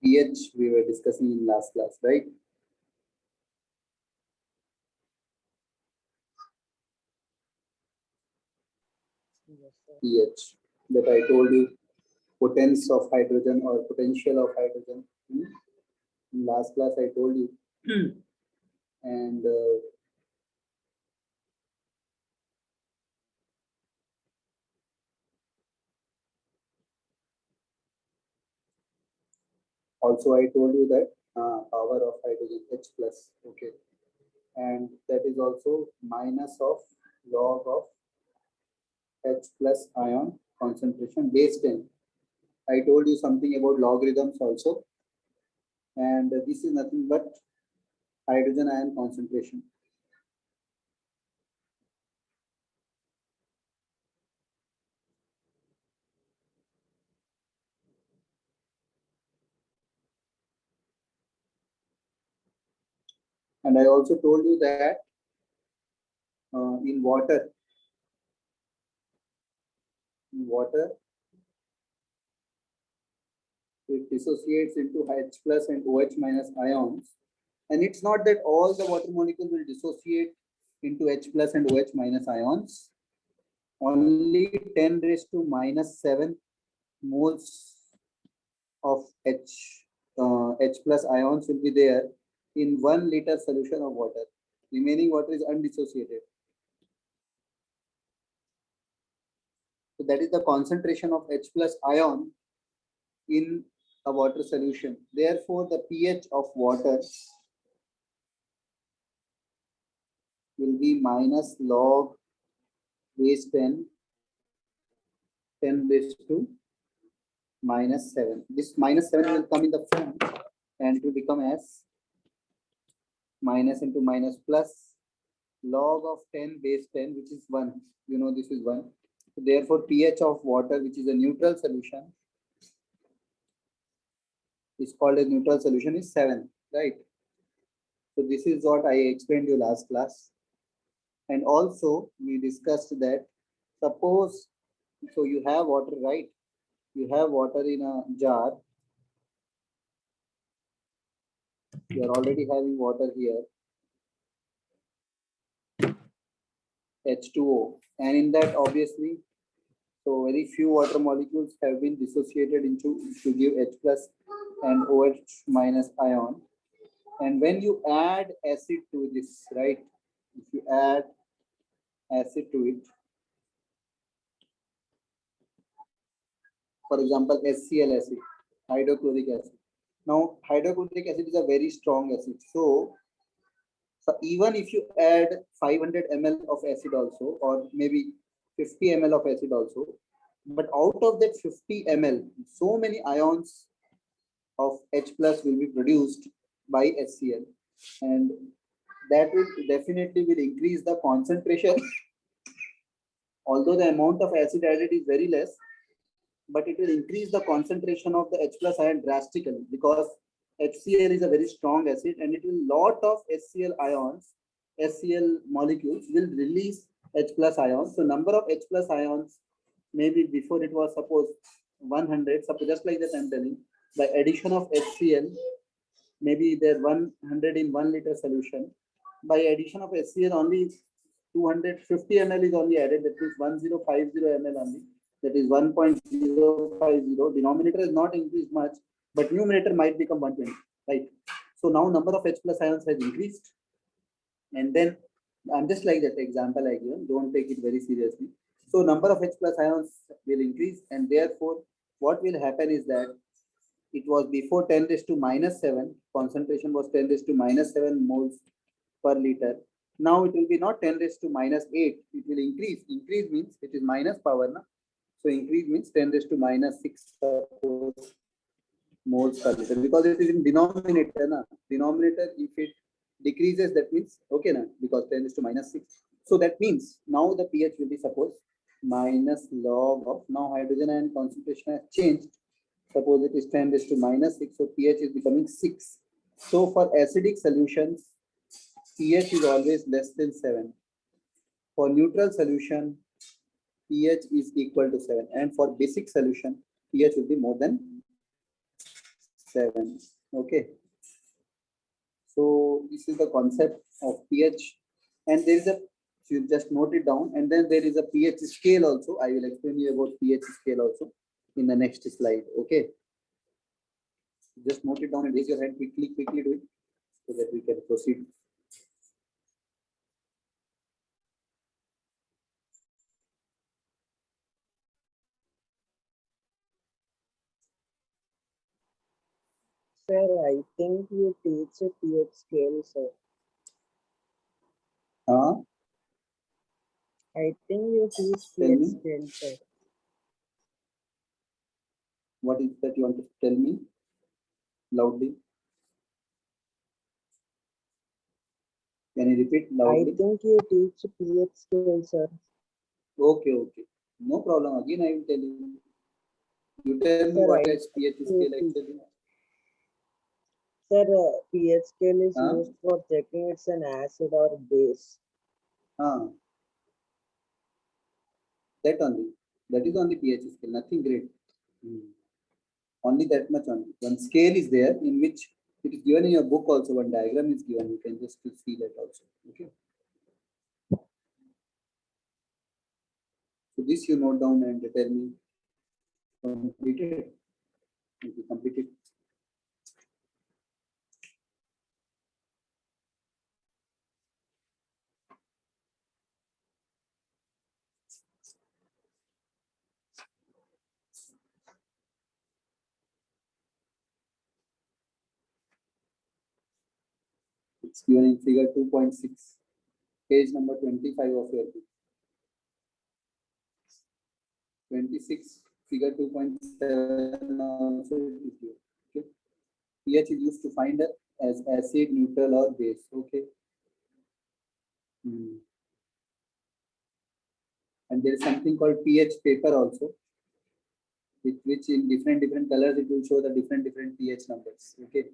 pH we were discussing in last class, right? pH that I told you, potence of hydrogen or potential of hydrogen. In last class I told you. And also I told you that power of hydrogen H plus, okay, and that is also minus of log of H plus ion concentration base 10. I told you something about logarithms also, and this is nothing but hydrogen ion concentration. And I also told you that in water, it dissociates into H plus and OH minus ions. And it's not that all the water molecules will dissociate into H plus and OH minus ions. Only 10 raised to minus 7 moles of H plus ions will be there in 1 liter solution of water. Remaining water is undissociated. So that is the concentration of H plus ion in a water solution. Therefore, the pH of water will be minus log base 10 raised to minus 7. This minus 7 will come in the front and it will become as minus into minus plus log of 10 base 10, which is 1. You know, this is 1. So therefore, pH of water, which is a neutral solution, is called a neutral solution, is 7, right? So this is what I explained you last class. And also we discussed that suppose, so you have water, right? You have water in a jar. You are already having water here, H2O. And in that, obviously, so very few water molecules have been dissociated into to give H plus and OH minus ion. And when you add acid to this, right? If you add acid to it, for example, HCl acid, hydrochloric acid. Now, hydrochloric acid is a very strong acid. So even if you add 500 ml of acid also, or maybe 50 ml of acid also, but out of that 50 ml, so many ions of H plus will be produced by HCl, and that will definitely will increase the concentration. Although the amount of acid added is very less, but it will increase the concentration of the H plus ion drastically, because HCl is a very strong acid and it will lot of HCl ions, HCl molecules will release H plus ions. So number of H plus ions, maybe before it was suppose 100, suppose just like that I'm telling, by addition of HCl, maybe there 100 in 1 liter solution. By addition of HCl, only 250 ml is only added, that is 1050 ml only. That is 1.050. Denominator is not increased much, but numerator might become 120, right? So now number of H plus ions has increased. And then I'm just like that example I given, don't take it very seriously. So number of H plus ions will increase, and therefore what will happen is that it was before 10 raised to minus 7, concentration was 10 raised to minus 7 moles per liter. Now it will be not 10 raised to minus 8, it will increase. Increase means it is minus power, na? So increase means 10 raised to minus 6 moles per liter, because it is in denominator, na? Denominator, if it decreases, that means okay, na? Because 10 raised to minus 6. So that means now the pH will be suppose minus log of, now hydrogen ion concentration has changed. Suppose it is 10 raised to minus 6, so pH is becoming 6. So for acidic solutions, pH is always less than 7. For neutral solution, pH is equal to 7. And for basic solution, pH will be more than 7. Okay. So this is the concept of pH, and there is a, you just note it down, and then there is a pH scale also. I will explain you about pH scale also in the next slide. Okay. Just note it down and raise your hand quickly, do it so that we can proceed. Sir, I think you teach a pH scale, sir. Huh? I think you teach Tell pH me, scale, sir. what is that you want to tell me loudly? Can you repeat I loudly? think you teach pH scale, sir. Okay, okay. No problem. Again, I will tell you. You tell me Sir, what I is think pH you scale teach. actually. Sir, pH scale is Huh? used for checking it's an acid or base. Huh? That only. That is only pH scale. Nothing great. Hmm. Only that much only. One scale is there in which it is given in your book also. One diagram is given. You can just see that also. Okay. So this you note down and tell me completed. If you complete it. It's given in figure 2.6, page number 25 of your book. 26, figure 2.7 also it is given. Okay. pH is used to find as acid, neutral, or base. Okay. Hmm. And there is something called pH paper also, which in different colors it will show the different pH numbers. Okay.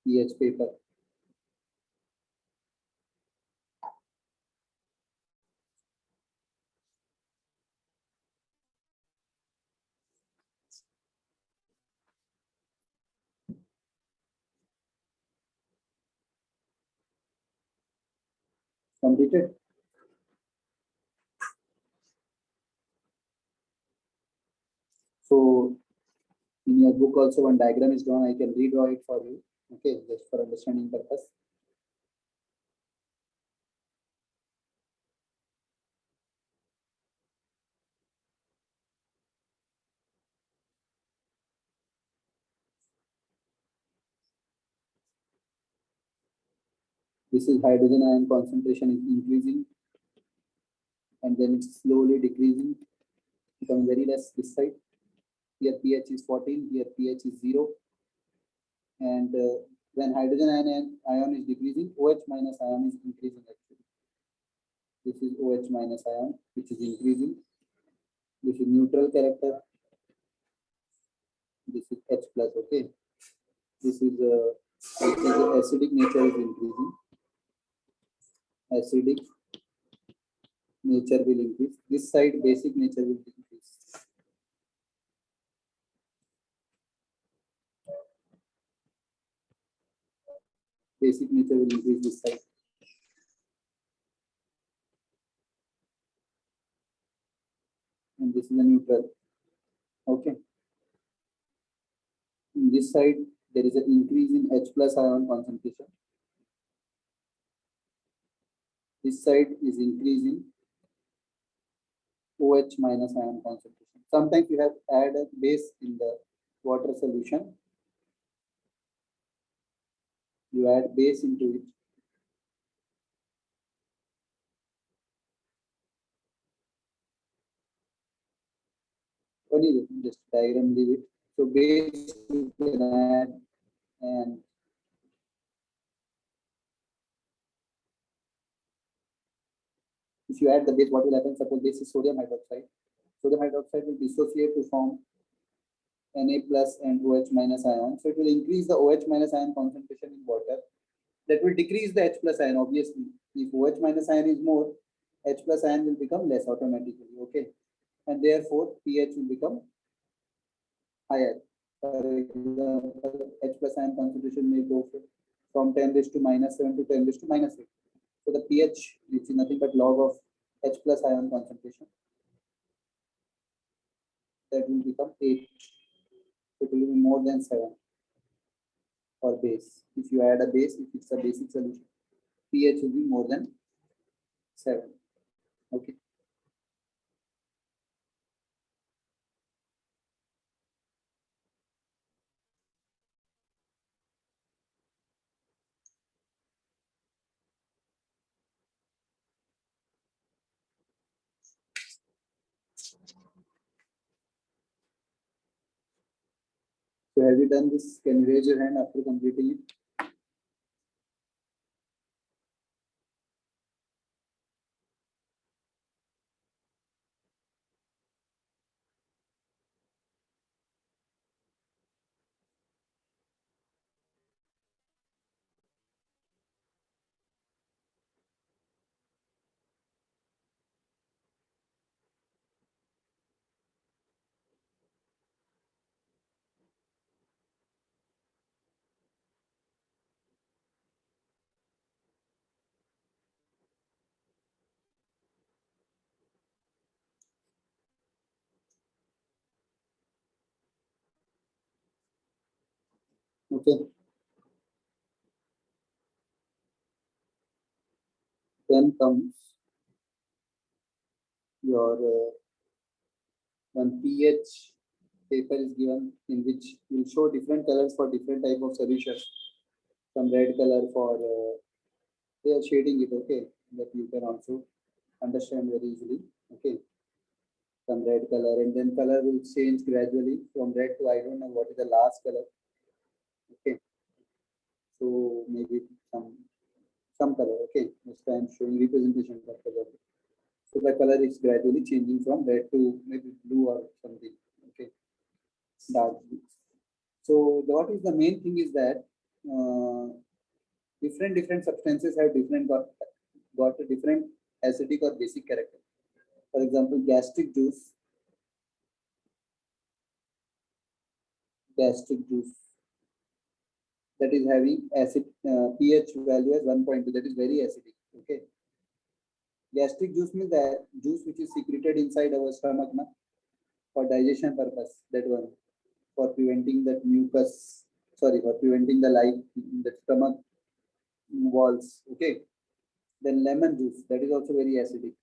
pH paper. Completed. So in your book also one diagram is drawn. I can redraw it for you. Okay, just for understanding purpose. This is hydrogen ion concentration is increasing, and then it's slowly decreasing, becoming very less this side. Here pH is 14, here pH is 0. And when hydrogen ion is decreasing, OH minus ion is increasing actually. This is OH minus ion, which is increasing. This is neutral character. This is H plus, okay. This is acidic nature is increasing. Acidic nature will increase. This side basic nature will increase. Basic nature will increase this side. And this is a neutral. Okay. In this side, there is an increase in H plus ion concentration. This side is increasing OH minus ion concentration. Sometimes you have add a base in the water solution. You add base into it. Anyway, just diagram leave it. So base you can add, and if you add the base, what will happen? Suppose this is sodium hydroxide. Sodium hydroxide will dissociate to form Na plus and OH minus ion. So it will increase the OH minus ion concentration in water. That will decrease the H plus ion, obviously. If OH minus ion is more, H plus ion will become less automatically. Okay. And therefore pH will become higher. For example, H plus ion concentration may go from 10 raised to -7 to 10 raised to -8. So the pH, which is nothing but log of H plus ion concentration, that will become 8. So it will be more than 7 for base. If you add a base, if it's a basic solution, pH will be more than 7. Okay. So have you done this? Can you raise your hand after completing it? Okay. Then comes your one pH paper is given in which will show different colors for different type of solutions. Some red color for they are shading it. Okay, that you can also understand very easily. Okay, some red color, and then color will change gradually from red to I don't know what is the last color. Okay, so maybe some color. Okay, next time showing representation of color. So the color is gradually changing from red to maybe blue or something. Okay, dark blue. So what is the main thing is that different substances have got a different acidic or basic character. For example, gastric juice that is having acid pH value as 1.2, that is very acidic. Okay, gastric juice means the juice which is secreted inside our stomach na, for digestion purpose. That one for preventing that mucus. Sorry, for preventing the life in the stomach walls. Okay, then lemon juice that is also very acidic.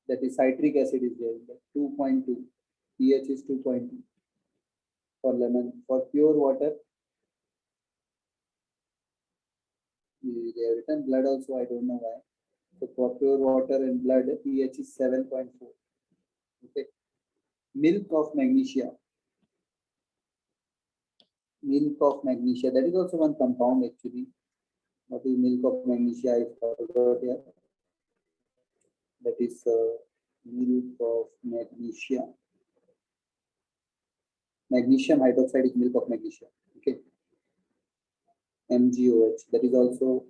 That is citric acid is there. 2.2 pH is 2.2 for lemon. For pure water, they have written blood also. I don't know why. So for pure water and blood, pH is 7.4. Okay. Milk of magnesia. Milk of magnesia. That is also one compound actually. What is milk of magnesia? I forgot here. That is milk of magnesia. Magnesium hydroxide is milk of magnesia. Okay. MgOH. That is also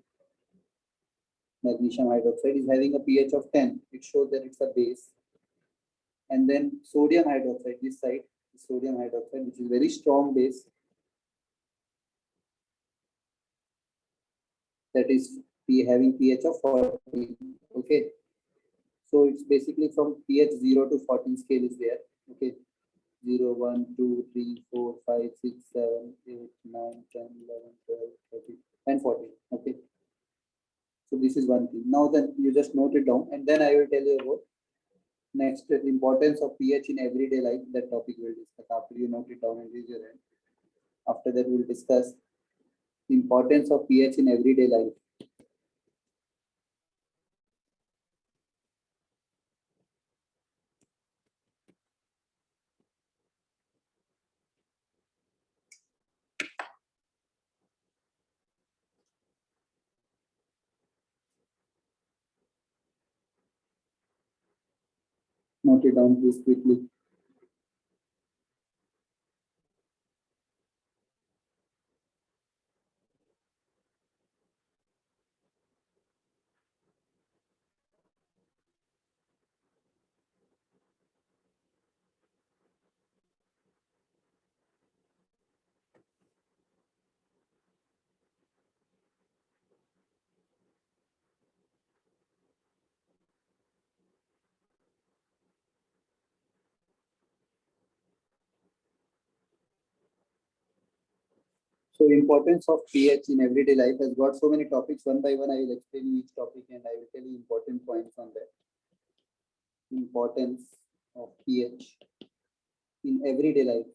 magnesium hydroxide is having a pH of 10. It shows that it's a base. And then sodium hydroxide, this side, sodium hydroxide, which is very strong base. That is having pH of 14. Okay. So it's basically from pH 0 to 14 scale is there. Okay. 0, 1, 2, 3, 4, 5, 6, 7, 8, 9, 10, 11, 12, 13, and 14. Okay. So this is one thing. Now then you just note it down and then I will tell you about next the importance of pH in everyday life. That topic we'll discuss after you note it down and raise your hand. After that we'll discuss the importance of pH in everyday life. Note it down please quickly. So importance of pH in everyday life has got so many topics. One by one, I will explain each topic and I will tell you important points on that. Importance of pH in everyday life.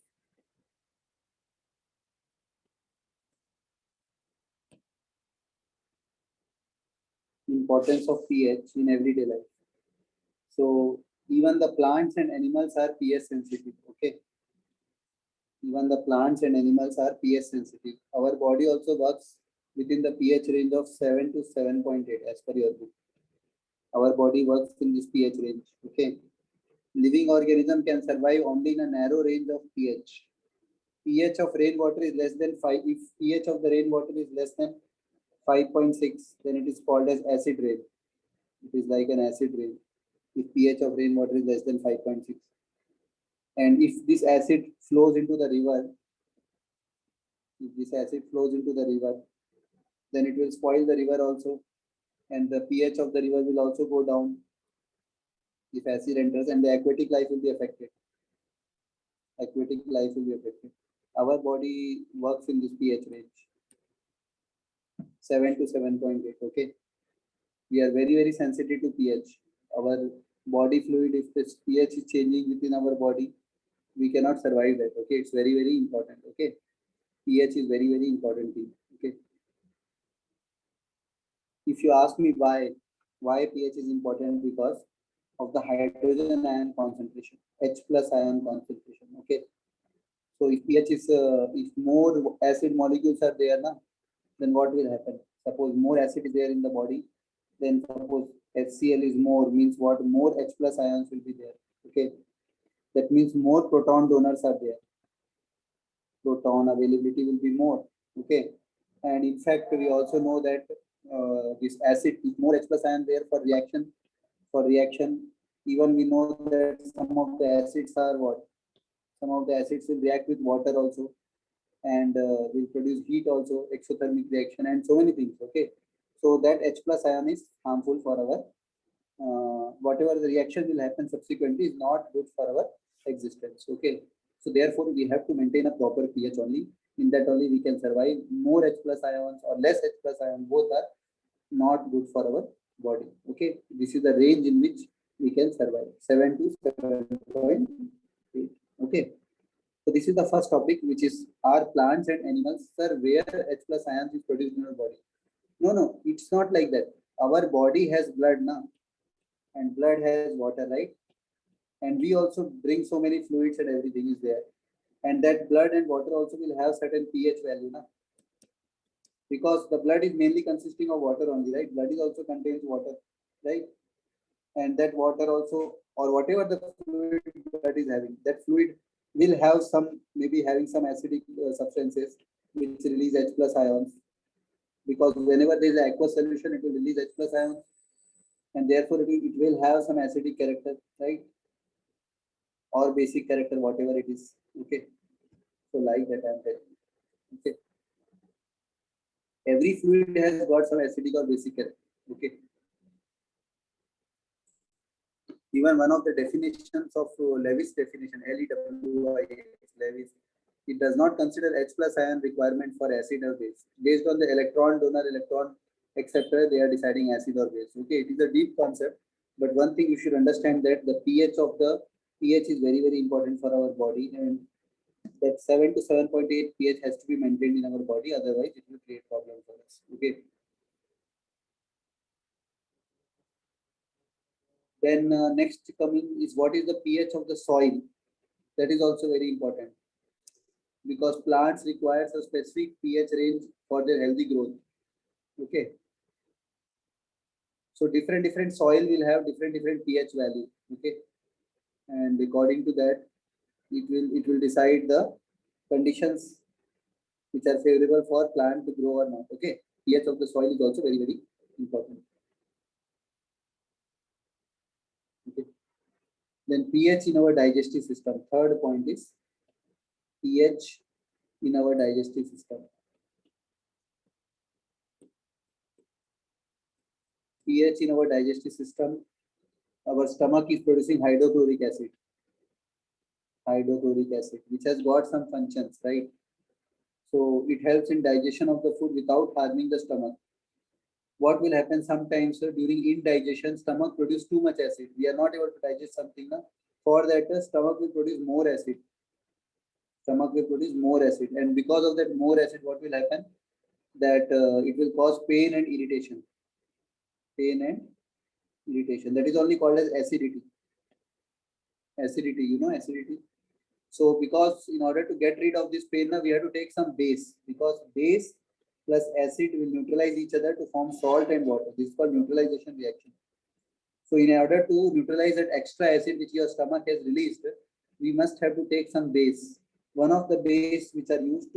Importance of pH in everyday life. So even the plants and animals are pH sensitive. Okay. Even the plants and animals are pH sensitive. Our body also works within the pH range of 7 to 7.8 as per your book. Our body works in this pH range. Okay. Living organism can survive only in a narrow range of pH. pH of rainwater is less than 5. If pH of the rainwater is less than 5.6, then it is called as acid rain. It is like an acid rain. If pH of rainwater is less than 5.6. And if this acid flows into the river, then it will spoil the river also. And the pH of the river will also go down if acid enters, and the aquatic life will be affected. Our body works in this pH range, 7 to 7.8. Okay. We are very, very sensitive to pH. Our body fluid, if this pH is changing within our body, we cannot survive that. Okay. It's very, very important. Okay. pH is very, very important thing. Okay. If you ask me why pH is important, because of the hydrogen ion concentration, H plus ion concentration. Okay. So if pH is, if more acid molecules are there now, then what will happen? Suppose more acid is there in the body, then suppose HCl is more, means what? More H plus ions will be there. Okay. That means more proton donors are there. Proton availability will be more. Okay. And in fact, we also know that this acid is more H plus ion there for reaction. Even we know that some of the acids are what? Some of the acids will react with water also, and will produce heat also, exothermic reaction, and so many things. Okay. So that H plus ion is harmful for our, whatever the reaction will happen subsequently is not good for our existence. Okay. So therefore, we have to maintain a proper pH only. In that only we can survive. More H plus ions or less H plus ion, both are not good for our body. Okay. This is the range in which we can survive, 7 to 7.8. Okay. So this is the first topic, which is, are plants and animals, sir, where H plus ions is produced in our body? No, it's not like that. Our body has blood now, and blood has water, right? And we also bring so many fluids and everything is there. And that blood and water also will have certain pH value now. Because the blood is mainly consisting of water only, right? Blood is also contains water, right? And that water also, or whatever the fluid blood is having, that fluid will have some, maybe having some acidic substances which release H plus ions, because whenever there is an aqueous solution, it will release H plus ions, and therefore it will have some acidic character, right? Or basic character, whatever it is. Okay. So like that I am telling you. Okay. Every fluid has got some acidic or basic character. Okay. Even one of the definitions of Lewis definition, LEWIS, Lewis, it does not consider H plus ion requirement for acid or base. Based on the electron donor, electron acceptor, they are deciding acid or base. Okay, it is a deep concept, but one thing you should understand, that the pH is very, very important for our body, and that 7 to 7.8 pH has to be maintained in our body, otherwise it will create problems for us. Okay. Then next coming is, what is the pH of the soil? That is also very important, because plants requires a specific pH range for their healthy growth. Okay. So different soil will have different pH value. Okay. And according to that, it will decide the conditions which are favorable for plant to grow or not. Okay. pH of the soil is also very, very important. Okay. Then pH in our digestive system. Third point is pH in our digestive system. pH in our digestive system. Our stomach is producing hydrochloric acid, which has got some functions, right? So it helps in digestion of the food without harming the stomach. What will happen sometimes during indigestion, stomach produce too much acid. We are not able to digest something. Na? For that, the stomach will produce more acid. Stomach will produce more acid, and because of that more acid, what will happen? That it will cause pain and irritation. Pain and irritation. That is only called as acidity. Acidity, you know acidity. So because in order to get rid of this pain, we have to take some base, because base plus acid will neutralize each other to form salt and water. This is called neutralization reaction. So in order to neutralize that extra acid which your stomach has released, we must have to take some base. One of the base which are used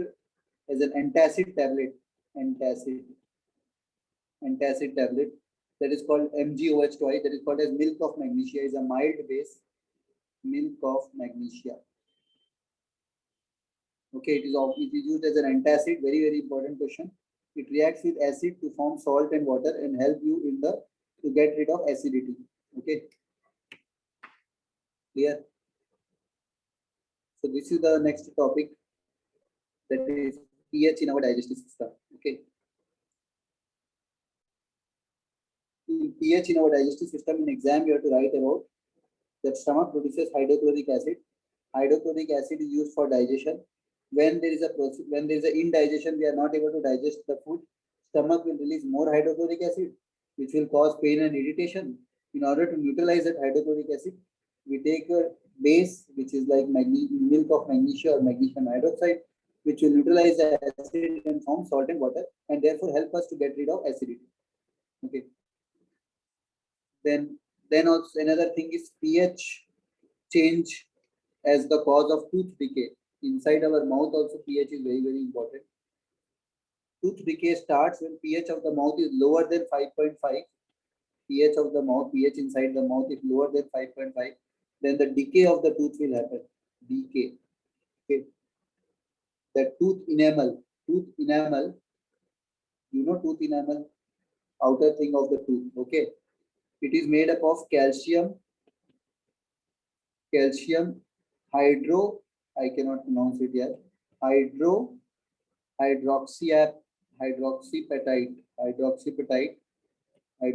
as an antacid tablet, antacid tablet, that is called MgOH2, that is called as milk of magnesia, is a mild base, milk of magnesia. Okay, it is used as an antacid, very important question. It reacts with acid to form salt and water and help you in the to get rid of acidity. Okay, clear? So this is the next topic, that is pH in our digestive system. Okay, in pH in our digestive system, in exam you have to write about that stomach produces hydrochloric acid. Hydrochloric acid is used for digestion. When there is a process, when there is an indigestion, we are not able to digest the food. Stomach will release more hydrochloric acid, which will cause pain and irritation. In order to neutralize that hydrochloric acid, we take a base, which is like milk of magnesia or magnesium hydroxide, which will neutralize the acid and form salt and water, and therefore help us to get rid of acidity. Okay. Then also another thing is pH change as the cause of tooth decay. Inside our mouth also pH is very important. Tooth decay starts when pH of the mouth is lower than 5.5. pH of the mouth, pH inside the mouth is lower than 5.5. Then the decay of the tooth will happen. Decay. Okay. The tooth enamel, you know tooth enamel, outer thing of the tooth. Okay. It is made up of calcium hydro, I cannot pronounce it yet, hydroxyapatite, PATIT. I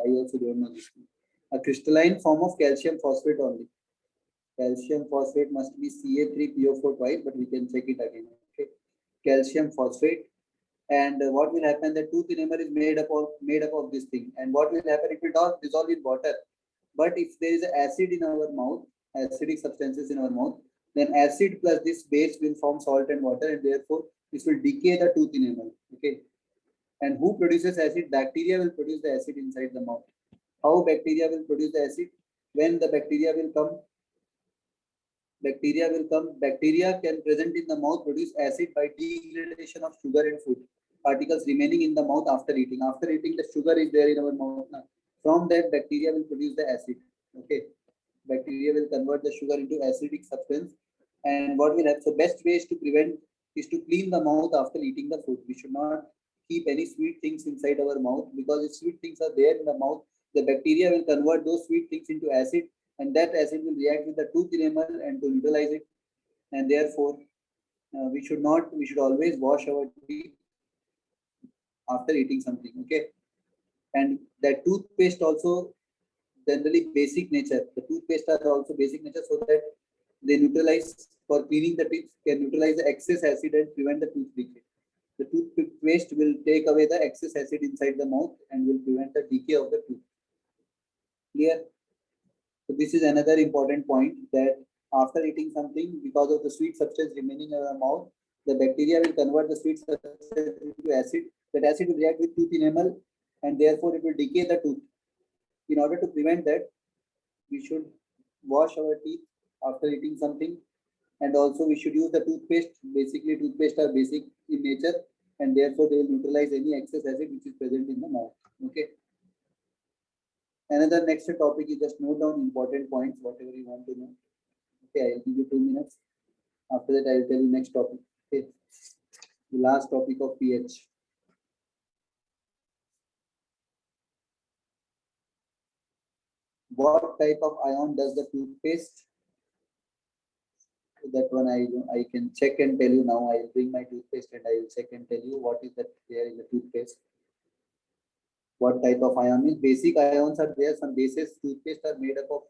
also don't know this thing. A crystalline form of calcium phosphate only. Calcium phosphate must be Ca3PO4 twice, but we can check it again. Okay. Calcium phosphate. And what will happen? The tooth enamel is made up of this thing. And what will happen? It will not dissolve in water. But if there is acid in our mouth, acidic substances in our mouth, then acid plus this base will form salt and water, and therefore this will decay the tooth enamel. Okay. And who produces acid? Bacteria will produce the acid inside the mouth. How bacteria will produce the acid? When the bacteria will come, bacteria can present in the mouth, produce acid by degradation of sugar and food particles remaining in the mouth after eating. After eating, the sugar is there in our mouth. From that, bacteria will produce the acid. Okay, bacteria will convert the sugar into acidic substance. And what will happen? So best way is to prevent is to clean the mouth after eating the food. We should not keep any sweet things inside our mouth, because if sweet things are there in the mouth, the bacteria will convert those sweet things into acid, and that acid will react with the tooth enamel and to neutralize it. And therefore, we should always wash our teeth after eating something. Okay, and that toothpaste also generally basic nature. The toothpaste are also basic nature, so that they neutralize, for cleaning the teeth, can neutralize the excess acid and prevent the tooth decay. The toothpaste will take away the excess acid inside the mouth and will prevent the decay of the tooth. Clear? So this is another important point, that after eating something, because of the sweet substance remaining in our mouth, the bacteria will convert the sweet substance into acid. That acid will react with tooth enamel, and therefore it will decay the tooth. In order to prevent that, we should wash our teeth after eating something, and also we should use the toothpaste. Basically, toothpaste are basic in nature, and therefore they will neutralize any excess acid which is present in the mouth. Okay. Another next topic is just note down important points, whatever you want to know. Okay, I'll give you 2 minutes. After that, I'll tell you next topic. Okay. The last topic of pH. What type of ion does the toothpaste So that one I can check and tell you now. I'll bring my toothpaste and I will check and tell you what is that there in the toothpaste. What type of ion is basic ions are there. Some bases toothpaste are made up of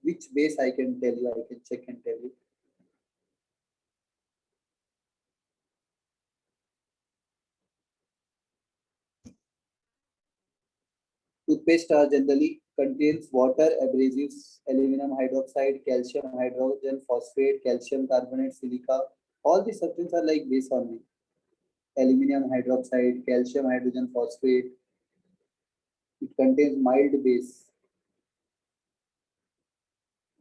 which base I can tell you. I can check and tell you. Toothpaste are generally contains water, abrasives, aluminum hydroxide, calcium hydrogen phosphate, calcium carbonate, silica. All these substances are like base only. Aluminum hydroxide, calcium hydrogen phosphate. It contains mild base.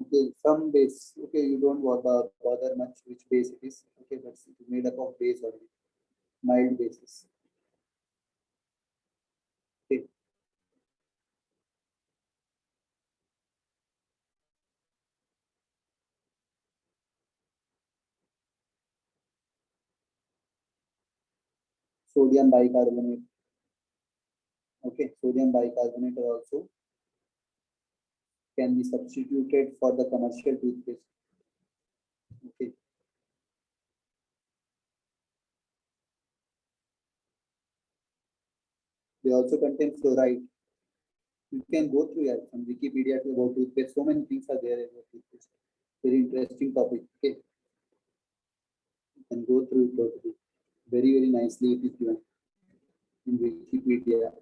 Okay, some base. Okay, you don't bother much which base it is. Okay, but it is made up of base only. Mild bases. Okay. Sodium bicarbonate. Okay, sodium bicarbonate also can be substituted for the commercial toothpaste. Okay. They also contain fluoride. You can go through some Wikipedia about toothpaste. So many things are there about toothpaste. Very interesting topic. Okay. You can go through it totally. Very, very nicely it is given in Wikipedia.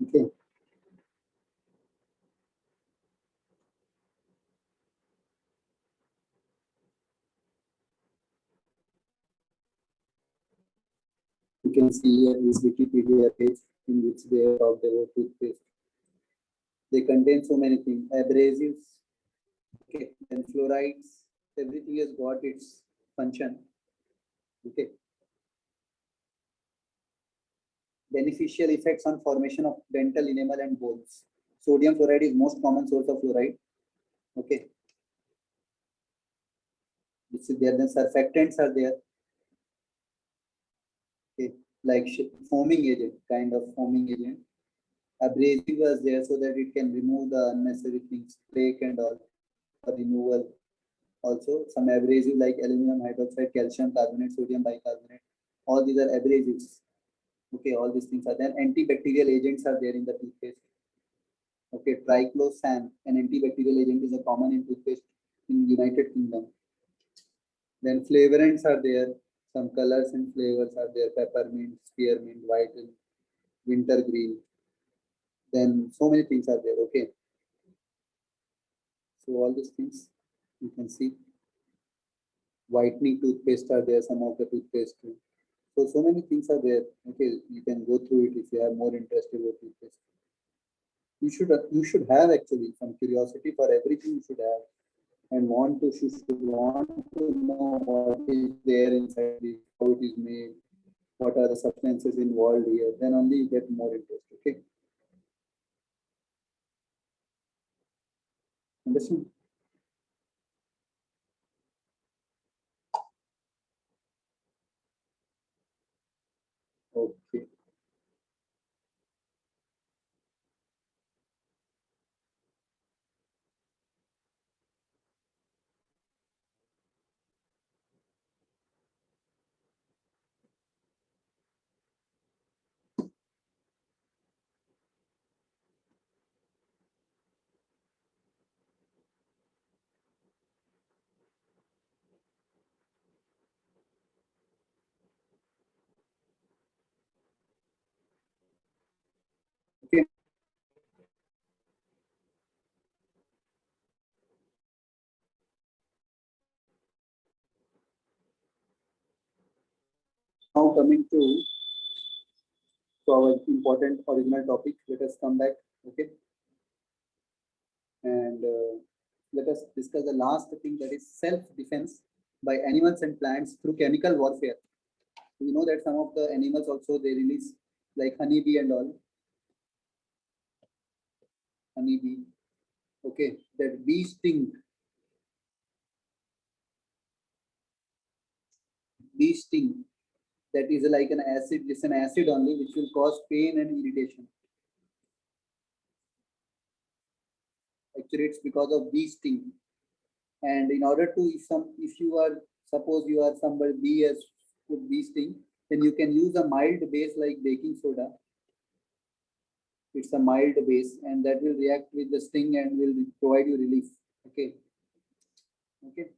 Okay. You can see here this Wikipedia page in which they have talked about toothpaste. They contain so many things. Abrasives, okay, then fluorides, everything has got its function. Okay. Beneficial effects on formation of dental enamel and bones. Sodium fluoride is most common source of fluoride. Okay. This is there. Then surfactants are there. Okay. Like foaming agent, kind of foaming agent. Abrasive was there so that it can remove the unnecessary things, flake and all for removal. Also, some abrasive like aluminum hydroxide, calcium carbonate, sodium bicarbonate. All these are abrasives. Okay, all these things are there. Antibacterial agents are there in the toothpaste. Okay, triclosan, an antibacterial agent, is a common in toothpaste in United Kingdom. Then flavorants are there. Some colors and flavors are there. Peppermint, spearmint, white, and wintergreen. Then so many things are there. Okay. So all these things you can see. Whitening toothpaste are there. Some of the toothpaste. So many things are there. Okay, you can go through it if you have more interest about toothpaste. You should have actually some curiosity for everything. You should have and you should want to know what is there inside this, how it is made, what are the substances involved here. Then only you get more interest. Okay, understand? Okay. Okay. Now coming to our important original topic. Let us come back. Okay, and let us discuss the last thing, that is self-defense by animals and plants through chemical warfare. You know that some of the animals also they release like honeybee and all. Honeybee. Okay, that bee sting. Bee sting. That is like an acid. It's an acid only, which will cause pain and irritation. Actually, it's because of bee sting. And in order to, if you are, suppose you are somebody bee has put bee sting, then you can use a mild base like baking soda. It's a mild base, and that will react with the sting and will provide you relief. Okay. Okay.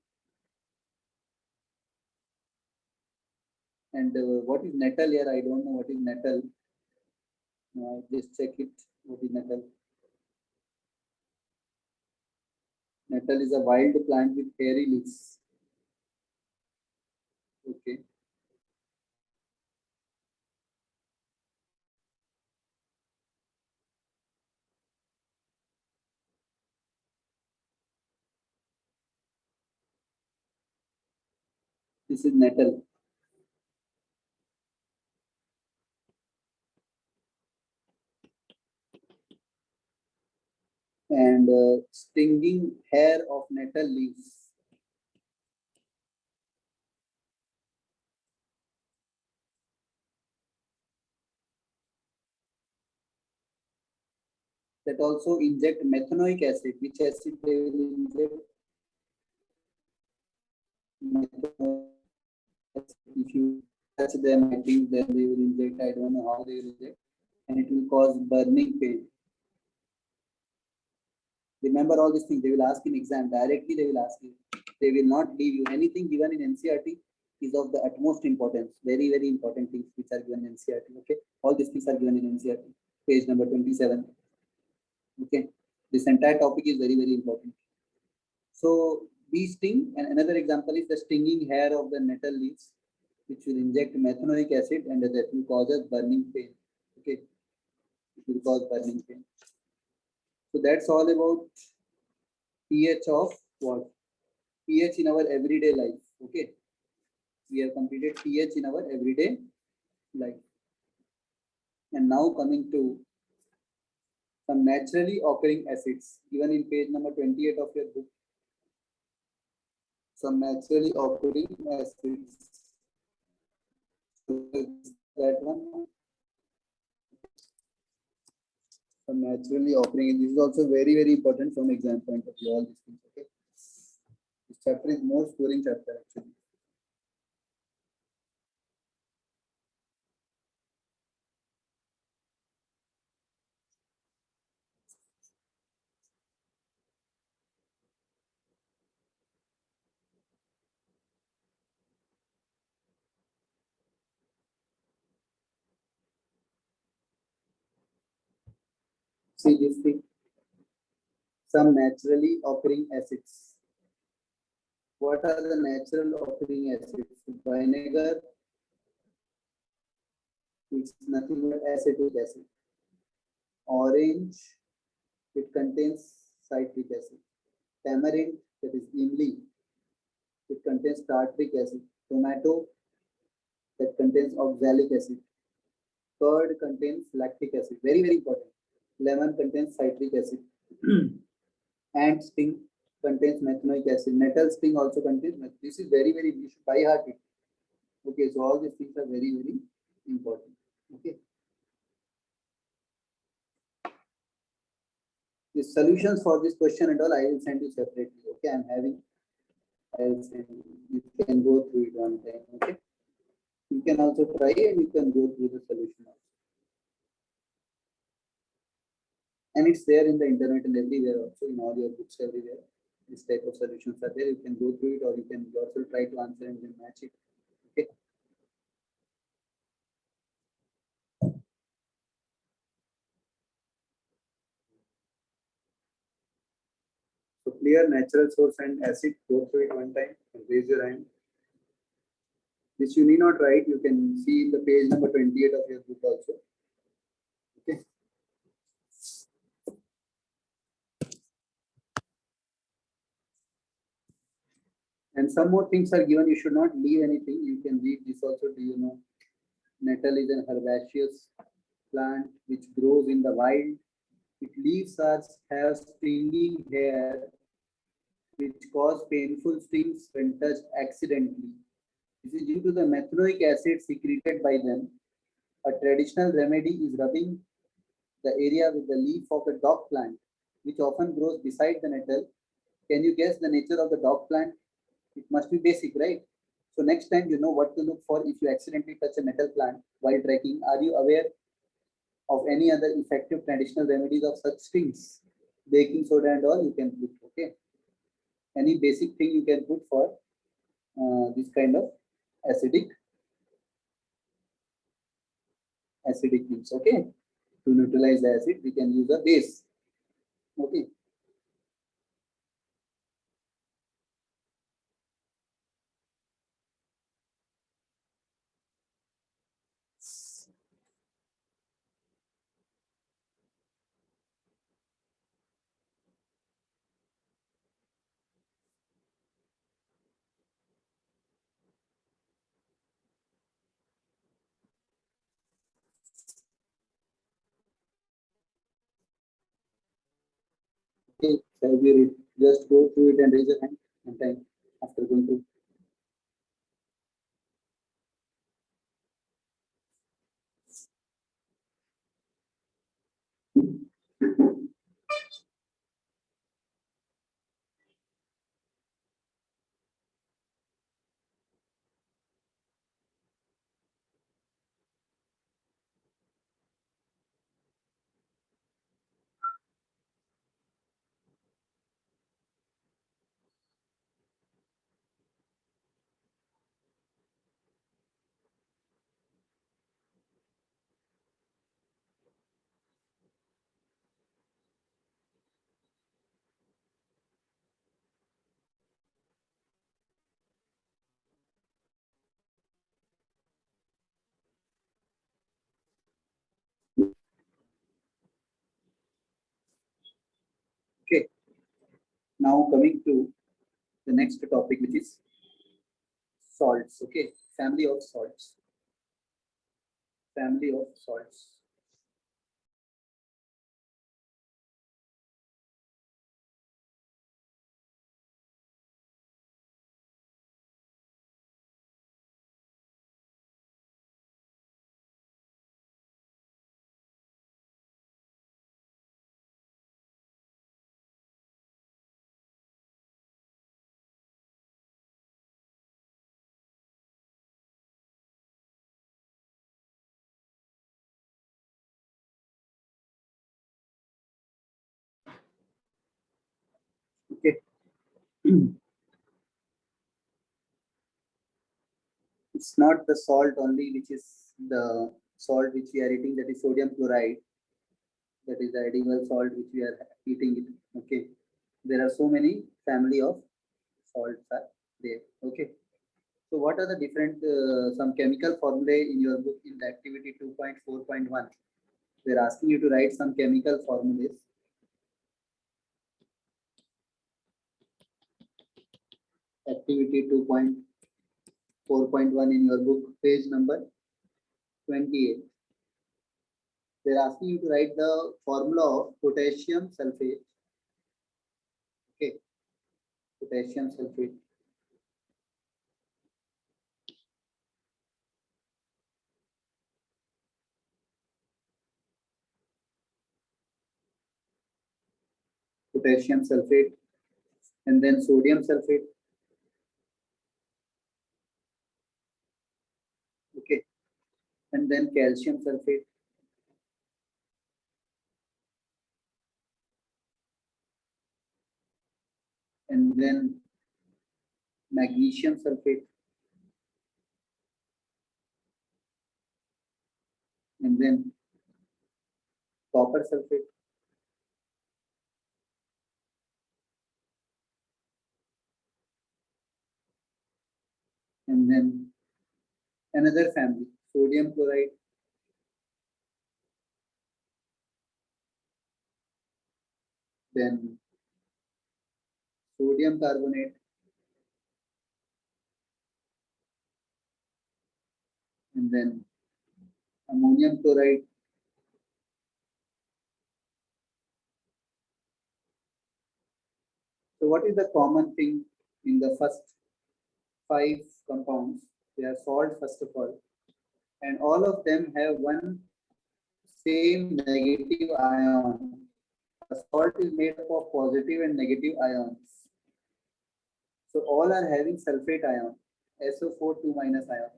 And what is nettle here? I don't know what is nettle. Just check it. What is nettle? Nettle is a wild plant with hairy leaves. Okay. This is nettle. And stinging hair of nettle leaves. That also inject methanoic acid. Which acid they will inject? If you touch them, I think then they will inject. I don't know how they will inject, and it will cause burning pain. Remember all these things. They will ask in exam directly. They will ask you. They will not leave you. Anything given in NCERT is of the utmost importance. Very, very important things which are given in NCERT. Okay, all these things are given in NCERT. Page number 27. Okay, this entire topic is very, very important. So bee sting, and another example is the stinging hair of the nettle leaves, which will inject methanoic acid and that will cause us burning pain. Okay, it will cause burning pain. So that's all about pH of what? pH in our everyday life. Okay, we have completed pH in our everyday life. And now coming to some naturally occurring acids, given in page number 28 of your book. Some naturally occurring acids. That one. Some naturally occurring. This is also very, very important from exam point of view. All these things. Okay. This chapter is more scoring chapter actually. See this thing. Some naturally occurring acids. What are the natural occurring acids? Vinegar, it's nothing but acetic acid. Orange, it contains citric acid. Tamarind, that is imli, it contains tartric acid. Tomato, that contains oxalic acid. Curd contains lactic acid. Very, very important. Lemon contains citric acid. Ant sting contains methanoic acid. Nettle sting also contains. This is very, very, you should by heart it. Okay, so all these things are very, very important. Okay. The solutions for this question and all I will send you separately. Okay, I'm having. I will send you. You can go through it one time. Okay. You can also try and you can go through the solution also. And it's there in the internet and everywhere also, in all your books everywhere. This type of solutions are there. You can go through it or you can yourself try to answer and then match it. Okay. So clear natural source and acid. Go through it one time and raise your hand. This you need not write. You can see in the page number 28 of your book also. Okay. And some more things are given. You should not leave anything. You can read this also. Do you know? Nettle is an herbaceous plant which grows in the wild. Its leaves have stinging hair which cause painful stings when touched accidentally. This is due to the methanoic acid secreted by them. A traditional remedy is rubbing the area with the leaf of the dog plant, which often grows beside the nettle. Can you guess the nature of the dog plant? It must be basic, right? So next time you know what to look for if you accidentally touch a nettle plant while trekking. Are you aware of any other effective traditional remedies of such things? Baking soda and all you can put, okay? Any basic thing you can put for this kind of acidic things, okay? To neutralize the acid, we can use a base, okay? Okay, shall we just go through it and raise your hand one time after going through? Okay, now coming to the next topic, which is salts. Okay, family of salts. Family of salts. Okay, it's not the salt only, which is the salt which we are eating, that is sodium chloride. That is the edible salt which we are eating it. Okay, there are so many family of salts are there. Okay, so what are the different some chemical formulae in your book in the activity 2.4.1? They're asking you to write some chemical formulas. Activity 2.4.1 in your book, page number 28. They're asking you to write the formula of potassium sulfate. Okay, potassium sulfate. Potassium sulfate, and then sodium sulfate. Okay, and then calcium sulfate. And then magnesium sulfate. And then copper sulfate. And then another family, sodium chloride. Then sodium carbonate. And then ammonium chloride. what is the common thing in the first five compounds? They are salt first of all, and all of them have one same negative ion. A salt is made up of positive and negative ions. So all are having sulfate ion, SO4 2 minus ion.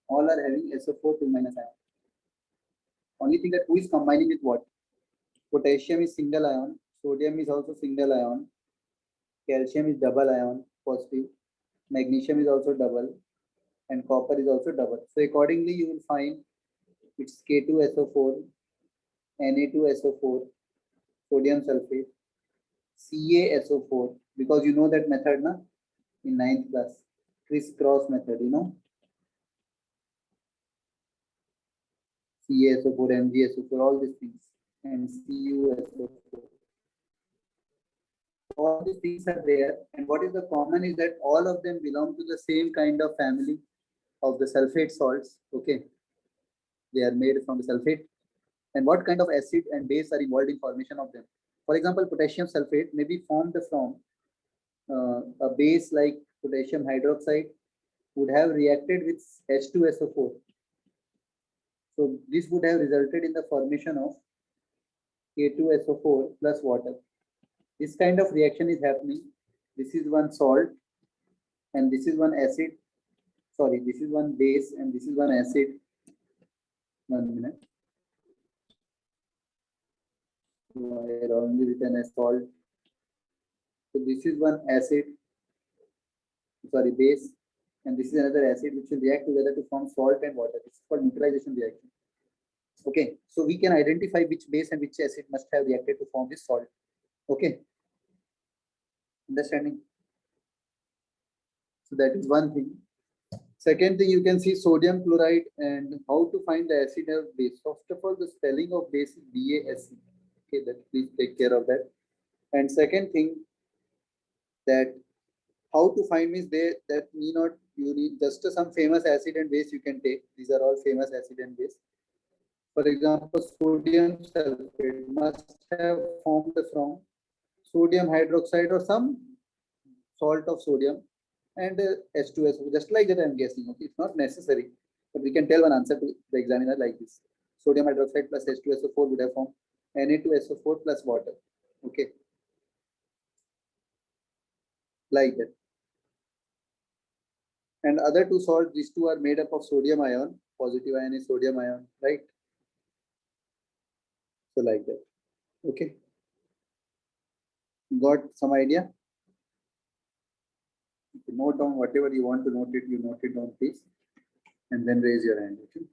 All are having SO4 2 minus ion. Only thing that who is combining with what? Potassium is single ion, sodium is also single ion, calcium is double ion, positive, magnesium is also double, and copper is also double. So accordingly, you will find it's K2SO4, Na2SO4, sodium sulfate, CaSO4, because you know that method na, in ninth class, crisscross method, you know, CaSO4, MgSO4, all these things, and CuSO4. All these things are there, and what is the common is that all of them belong to the same kind of family of the sulfate salts. Okay, they are made from the sulfate. And what kind of acid and base are involved in formation of them? For example, potassium sulfate may be formed from a base like potassium hydroxide would have reacted with H2SO4. So this would have resulted in the formation of K2SO4 plus water. This kind of reaction is happening. This is one salt and this is one acid. Sorry, this is one base and this is one acid. 1 minute. So I have only written as salt. So this is one acid, sorry, base, and this is another acid which will react together to form salt and water. This is called neutralization reaction. Okay, so we can identify which base and which acid must have reacted to form this salt. Okay, understanding? So that is one thing. Second thing, you can see sodium chloride and how to find the acid or base. First of all, the spelling of base is BASE. Okay, that please take care of that. And second thing, that how to find means they that need not you need just some famous acid and base you can take. These are all famous acid and base. For example, sodium sulfate must have formed from sodium hydroxide or some salt of sodium and H2SO. Just like that, I'm guessing. Okay, it's not necessary, but we can tell one answer to the examiner like this: sodium hydroxide plus H2SO4 would have formed Na2SO4 plus water. Okay, like that. And other two salts, these two are made up of sodium ion. Positive ion is sodium ion, right? So like that. Okay. Got some idea? Note down whatever you want to note it, you note it down, please. And then raise your hand. Okay.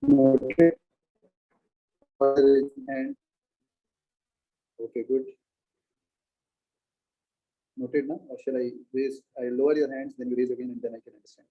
Noted. And okay, good. Noted now. Or shall I raise? I lower your hands, then you raise again, and then I can understand.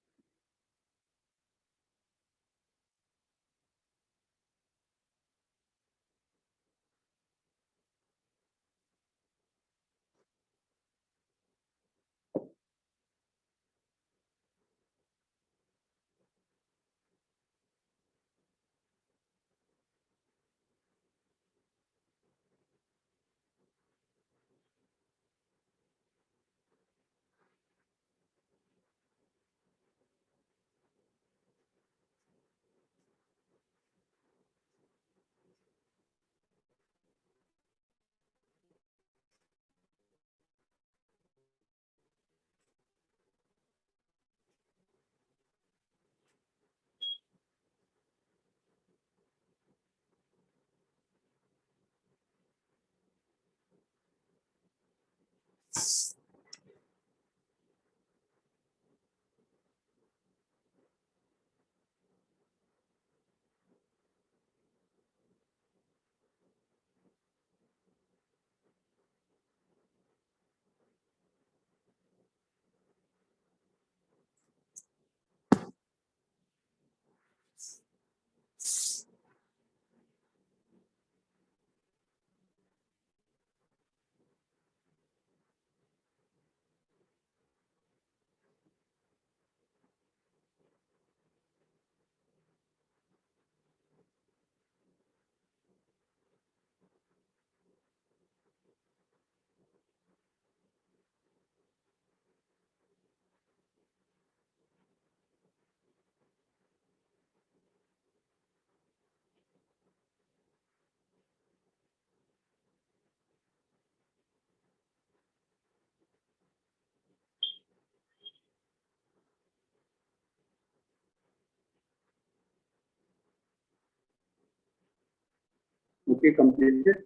Okay, completed.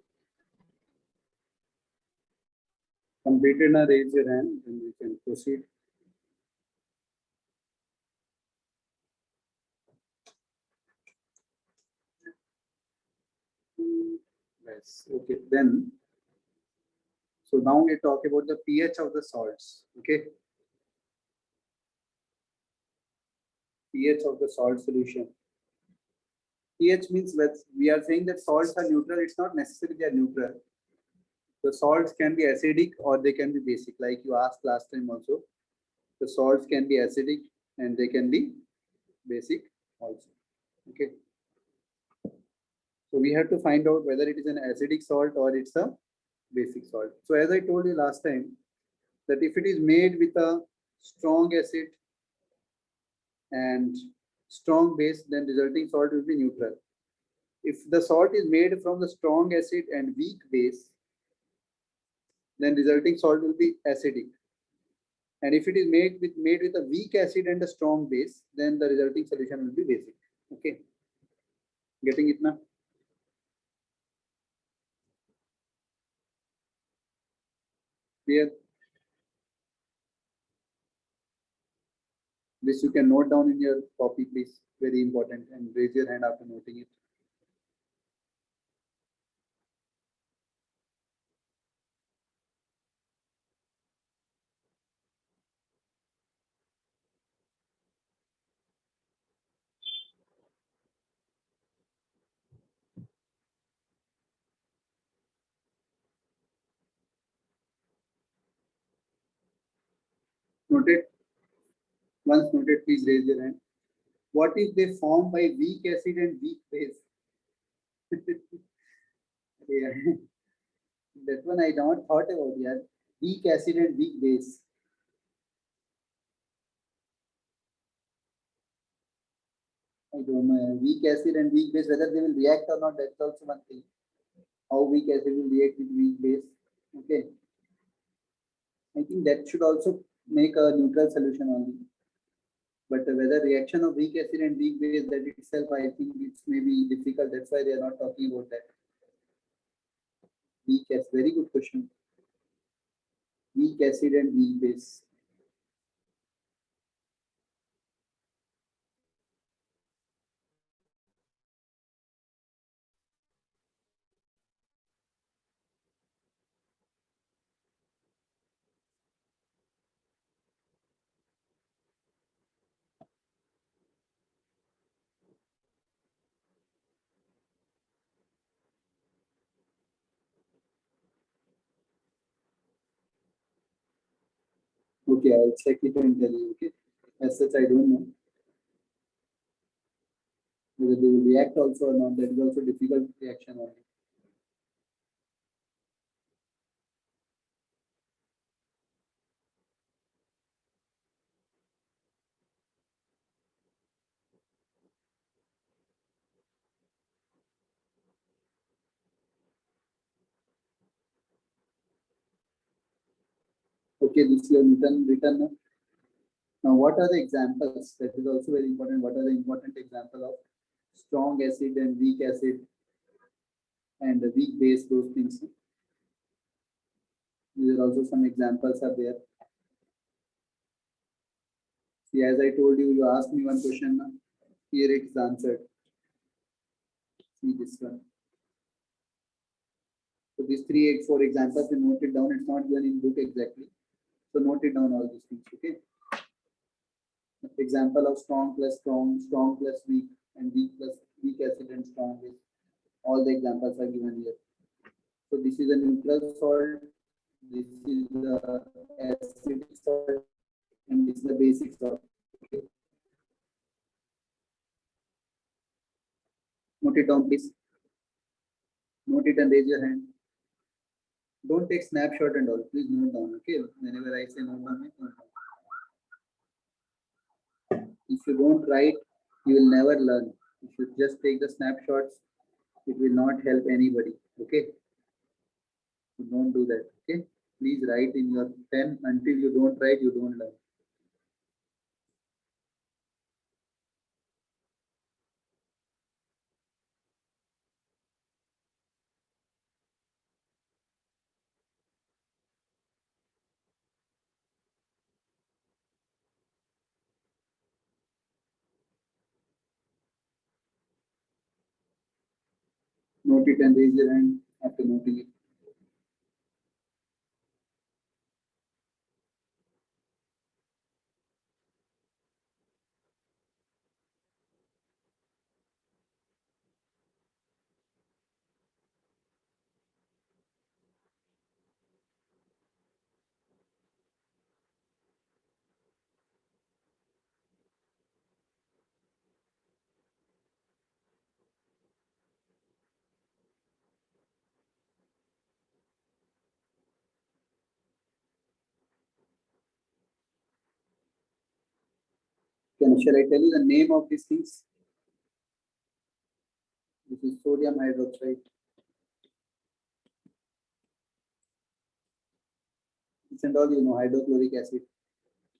Completed, now raise your hand, then we can proceed. Yes, okay, then. So now we talk about the pH of the salts. Okay. pH of the salt solution. pH means that we are saying that salts are neutral. It's not necessarily they are neutral. The salts can be acidic or they can be basic. Like you asked last time also, the salts can be acidic and they can be basic also. Okay. So we have to find out whether it is an acidic salt or it's a basic salt. So as I told you last time, that if it is made with a strong acid and strong base, then resulting salt will be neutral. If the salt is made from the strong acid and weak base, then resulting salt will be acidic. And if it is made with a weak acid and a strong base, then the resulting solution will be basic. Okay. Getting it now? Clear? This you can note down in your copy, please. Very important. And raise your hand after noting it. Noted? Once noted, please raise your hand. What if they form by weak acid and weak base? Yeah. That one I don't thought about yet. Weak acid and weak base. I don't know. Weak acid and weak base, whether they will react or not, that's also one thing. How weak acid will react with weak base. Okay. I think that should also make a neutral solution only. But whether reaction of weak acid and weak base, that itself, I think it's maybe difficult. That's why they are not talking about that. Weak acid, very good question. Weak acid and weak base. Okay, I'll check it and tell you. Okay. As such, I don't know whether they will react also or not. That is also difficult reaction only. Okay, this is your written now. Now, what are the examples? That is also very important. What are the important example of strong acid and weak acid and the weak base, those things? These are also some examples are there. See, as I told you, you asked me one question. Here it is answered. See this one. So these 4 examples, you note it down. It's not given in book exactly. So note it down all these things. Okay. Example of strong plus strong, strong plus weak, and weak plus weak acid and strong base. All the examples are given here. So this is a neutral salt. This is the acidic salt, and this is the basic salt. Okay. Note it down, please. Note it and raise your hand. Don't take snapshot and all. Please note down. Okay. Whenever I say note down, note down. If you don't write, you will never learn. If you just take the snapshots, it will not help anybody. Okay. So don't do that. Okay. Please write in your pen. Until you don't write, you don't learn. Note it and raise your hand after noting it. Shall I tell you the name of these things? This is sodium hydroxide. This and all you know, hydrochloric acid.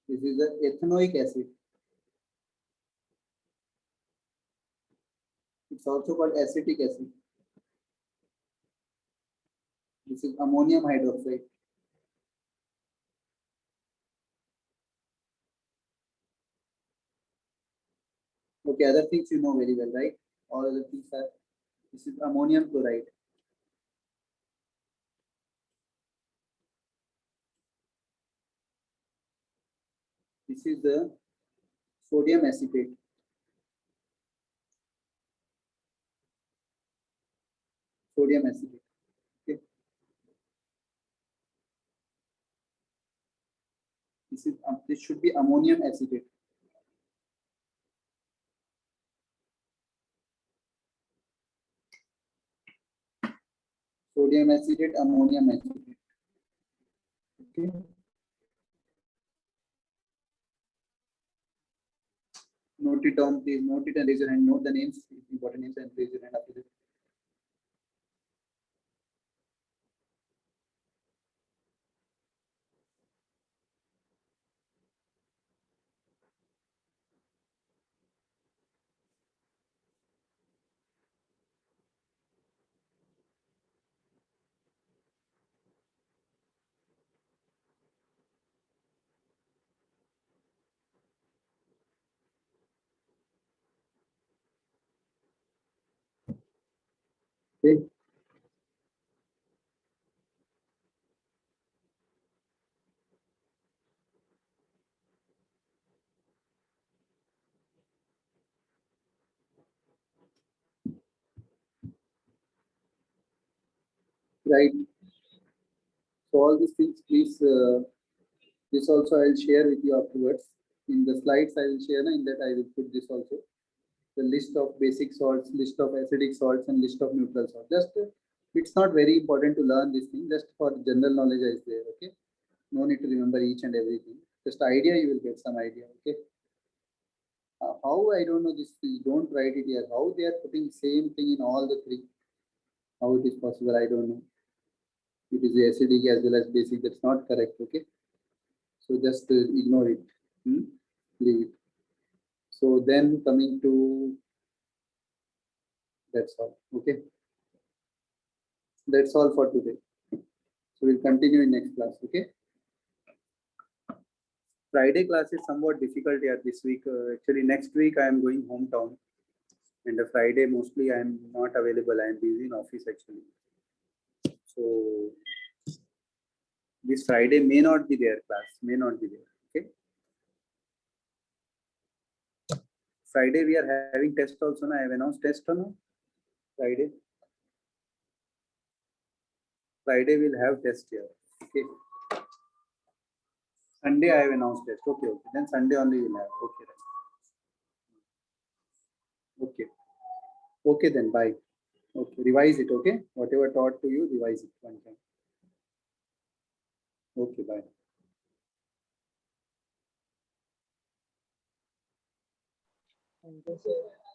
This is the ethanoic acid. It's also called acetic acid. This is ammonium hydroxide. Okay, other things you know very well, right? All other things are, this is ammonium chloride. This is the sodium acetate. Sodium acetate. Okay. This should be ammonium acetate. Sodium acetate, ammonium acetate. Okay. Note it down, please. Note it and raise your hand. Note the names, important names, and raise your hand after that. Okay. Right. So all these things, please. This also I will share with you afterwards. In the slides I will share. In that I will put this also. The list of basic salts, list of acidic salts, and list of neutral salts. Just it's not very important to learn this thing. Just for general knowledge is there. Okay. No need to remember each and everything. Just idea you will get some idea. Okay. How I don't know this. Don't write it here. How they are putting same thing in all the three. How it is possible? I don't know. It is acidic as well as basic. That's not correct. Okay. So just ignore it. Leave it. So then coming to, that's all. Okay. That's all for today. So we'll continue in next class. Okay. Friday class is somewhat difficult here this week. Actually, next week I am going hometown, and the Friday mostly I am not available. I am busy in office actually. So this Friday may not be there class. May not be there. Okay. Friday we are having test also. Now I have announced test or no? Friday. Friday we'll have test here. Okay. Sunday I have announced test. Okay, okay. Then Sunday only you'll have. Okay, right. Okay. Okay, then bye. Okay, revise it. Okay, whatever taught to you, revise it one time. Okay, bye. Thank you, sir.